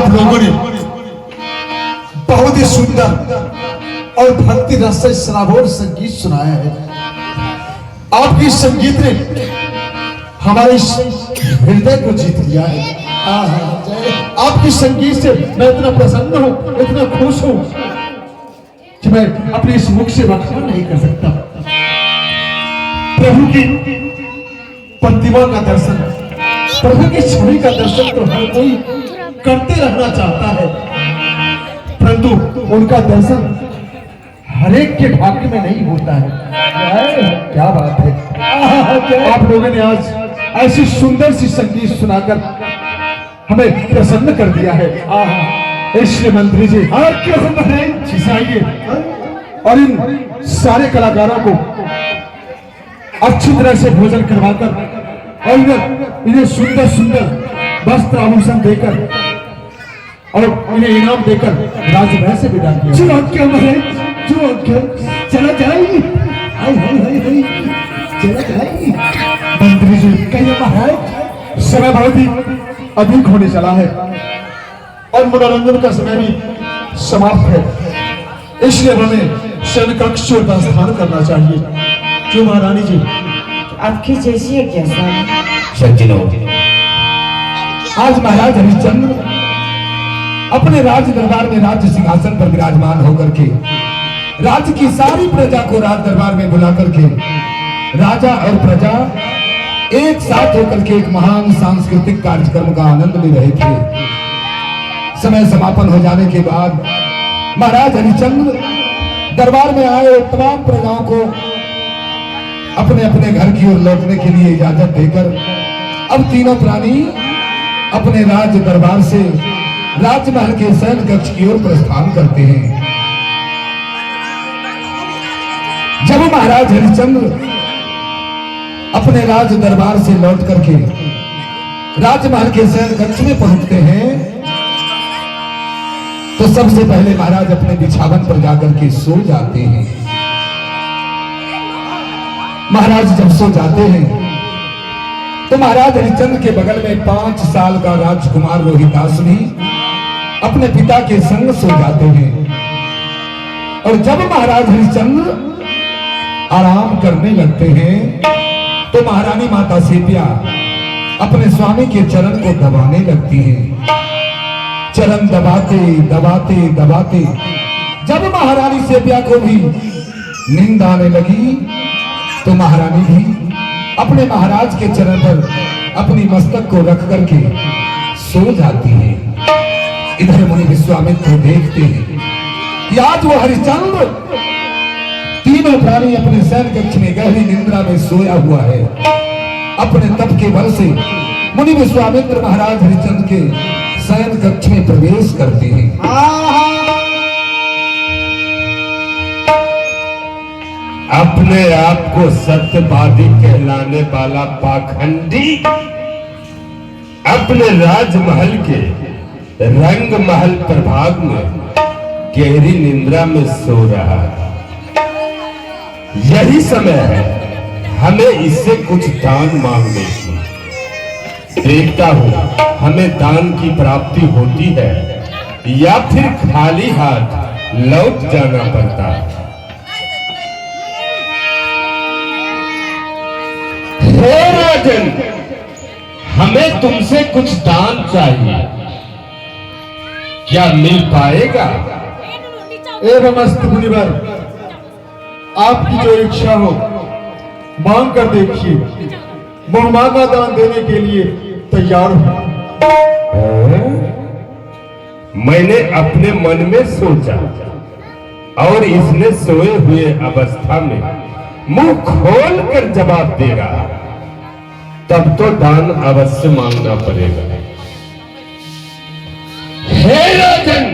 आप लोगों ने बहुत ही सुंदर और भक्ति रस से सराबोर संगीत सुनाया है। आपकी संगीत ने हमारे हृदय को जीत लिया है। आपकी संगीत से मैं इतना प्रसन्न हूं, इतना खुश हूं कि मैं अपने इस मुख से बखान नहीं कर सकता। प्रभु की प्रतिमा का दर्शन, प्रभु की छवि का दर्शन तो हर कोई करते रहना चाहता है, परंतु उनका दर्शन हरेक के भाग्य में नहीं होता है। क्या बात है, आप लोगों ने आज ऐसी सुंदर सी संगीत सुनाकर हमें प्रसन्न कर दिया है। इसलिए मंत्री जी आइए और इन सारे कलाकारों को अच्छी तरह से भोजन करवाकर और इन्हें सुंदर सुंदर वस्त्र आभूषण देकर और इन्हें इनाम देकर राजमहल से विदा किया। चला जाएगी, चला जाएगी। मंत्री जी कहिए महाराज, समय बहुत ही अधिक होने चला है और मनोरंजन का समय भी समाप्त है, इसलिए हमें शयन कक्ष में प्रस्थान करना चाहिए। क्यों महारानी जी? आपकी जैसी है क्या सज्जनों, आज महाराज हरिश्चंद्र अपने राज दरबार में राज्य सिंहासन पर विराजमान होकर के राज्य की सारी प्रजा को राज दरबार में बुला करके राजा और प्रजा एक साथ होकर के एक महान सांस्कृतिक कार्यक्रम का आनंद ले रहे थे। समय समापन हो जाने के बाद महाराज हरिश्चंद्र दरबार में आए तमाम प्रजाओं को अपने अपने घर की ओर लौटने के लिए इजाजत देकर अब तीनों प्राणी अपने राज दरबार से राजमहल के शयन कक्ष की ओर प्रस्थान करते हैं। जब महाराज हरिश्चंद्र अपने राज दरबार से लौट करके राजमहल के शयन कक्ष में पहुंचते हैं तो सबसे पहले महाराज अपने बिछावन पर जाकर के सो जाते हैं। महाराज जब सो जाते हैं तो महाराज हरिश्चंद्र के बगल में 5 साल का राजकुमार रोहिदास भी अपने पिता के संग सो जाते हैं। और जब महाराज हरिश्चंद्र आराम करने लगते हैं तो महारानी माता सेपिया अपने स्वामी के चरण को दबाने लगती हैं। चरण दबाते दबाते दबाते जब महारानी सेपिया को भी नींद आने लगी तो महारानी भी अपने महाराज के चरण पर अपनी मस्तक को रख करके सो जाती है। इधर मुनि विश्वामित्र देखते हैं कि आज वो हरिश्चंद्र तीनों प्राणी अपने शयन कक्ष में गहरी निद्रा में सोया हुआ है। अपने तप के बल से मुनि विश्वामित्र महाराज हरिश्चंद्र के शयन कक्ष में प्रवेश करते हैं। अपने आप को सत्यवादी कहलाने वाला पाखंडी अपने राजमहल के रंग महल प्रभाग में गहरी निंद्रा में सो रहा है। यही समय है हमें इससे कुछ दान मांगने की। देखता हूं हमें दान की प्राप्ति होती है या फिर खाली हाथ लौट जाना पड़ता है। हे राजन, हमें तुमसे कुछ दान चाहिए, क्या मिल पाएगा? एवं अस्तु मुनिवर, आपकी जो इच्छा हो मांग कर देखिए, बहुमांगा दान देने के लिए तैयार हूं। मैंने अपने मन में सोचा और इसने सोए हुए अवस्था में मुंह खोल कर जवाब दे रहा, तब तो दान अवश्य मांगना पड़ेगा। हे राजन,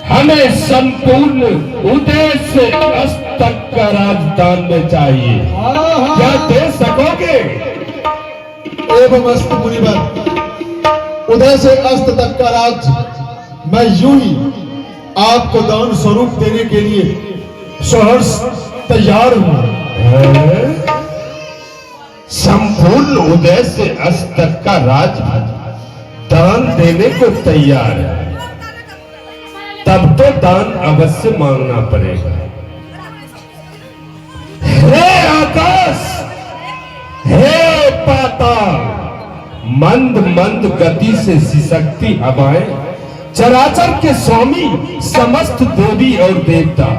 हमें संपूर्ण उदय से अस्त तक का राजदान में चाहिए, क्या दे सकोगे? एवं अस्तु मुनिवर, उदय से अस्त तक का राज मैं यूं ही आपको दान स्वरूप देने के लिए सहर्ष तैयार हूं। संपूर्ण उदय से अस्त तक का राज दान देने को तैयार है, तब तो दान अवश्य मांगना पड़ेगा। हे आकाश, हे पाताल, मंद मंद गति से सिसकती हवाएं, चराचर के स्वामी समस्त देवी और देवता,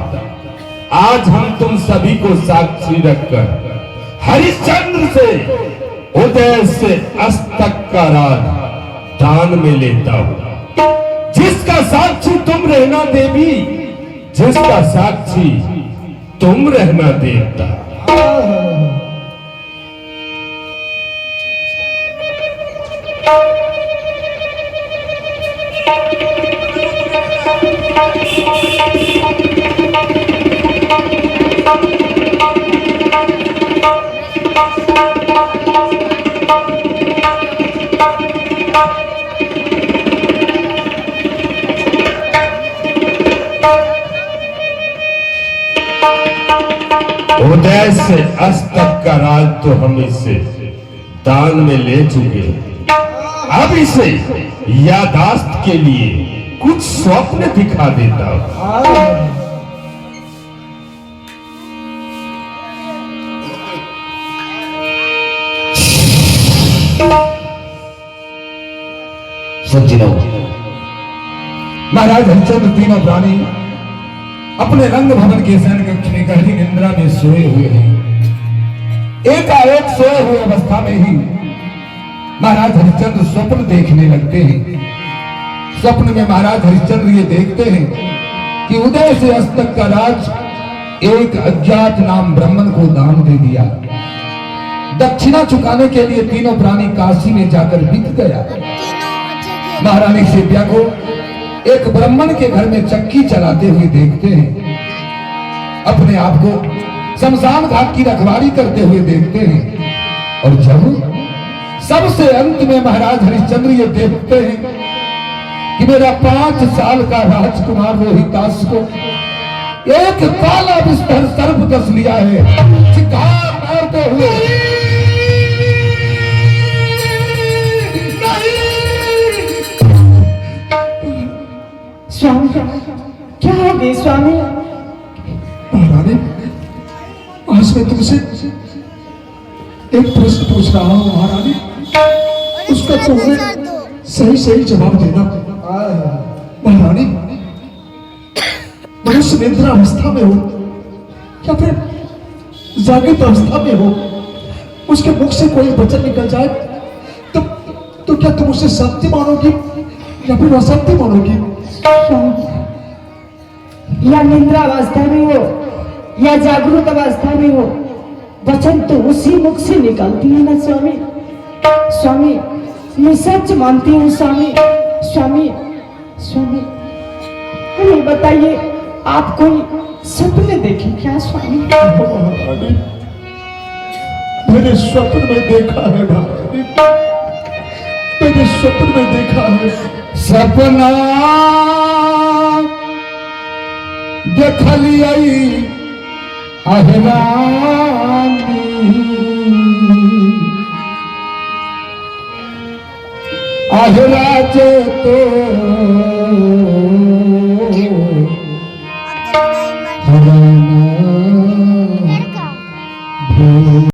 आज हम तुम सभी को साक्षी रखकर हरिश्चंद्र से उदय से अस्त तक का राज दान में लेता हूं। जिसका साक्षी तुम रहना देवी, जिसका साक्षी तुम रहना देवता। उदय से अस्त तक का राज तो हम इसे दान में ले चुके, अब इसे यादाश्त के लिए कुछ स्वप्न दिखा देता हूं। सज्जनों, महाराज हरिश्चंद्र तीनों प्राणी अपने रंग भवन के शयन कक्ष में गहरी निद्रा में सोए हुए हैं। एकाएक सोए हुए अवस्था में ही महाराज हरिश्चंद्र स्वप्न देखने लगते हैं। स्वप्न में महाराज हरिश्चंद्र ये देखते हैं कि उदय से अस्त तक का राज एक अज्ञात नाम ब्राह्मण को दान दे दिया। दक्षिणा चुकाने के लिए तीनों प्राणी काशी में जाकर बिक गया। महारानी शिव्या को एक ब्राह्मण के घर में चक्की चलाते हुए देखते हैं, अपने आप को शमशान घाट की रखवाली करते हुए देखते हैं। और जब सबसे अंत में महाराज हरिश्चंद्र ये देखते हैं कि मेरा 5 साल का राजकुमार रोहितास को एक काला विस्तर सर्प दस लिया है, शिकार मारते हुए स्वामी, क्या हो गई स्वामी? महारानी, आज मैं तुमसे एक प्रश्न पूछ रहा हूं महारानी, उसका तुम्हें सही सही जवाब देना। महारानी, मनुष्य निद्रा अवस्था में हो या फिर जागृत अवस्था में हो, उसके मुख से कोई वचन निकल जाए तो क्या तुम उसे सत्य मानोगी या फिर असत्य मानोगी? या निद्रा अवस्था में हो या जागरूक अवस्था में हो, वचन तो उसी मुख से निकलती है ना स्वामी। स्वामी, मैं सच मानती हूँ स्वामी। स्वामी, स्वामी, हमें बताइए, आप कोई सपने देखे क्या स्वामी? मैंने स्वप्न में देखा है महारानी, मैंने स्वप्न में देखा है। सपना देखलिए अहरानी, अहराजे तो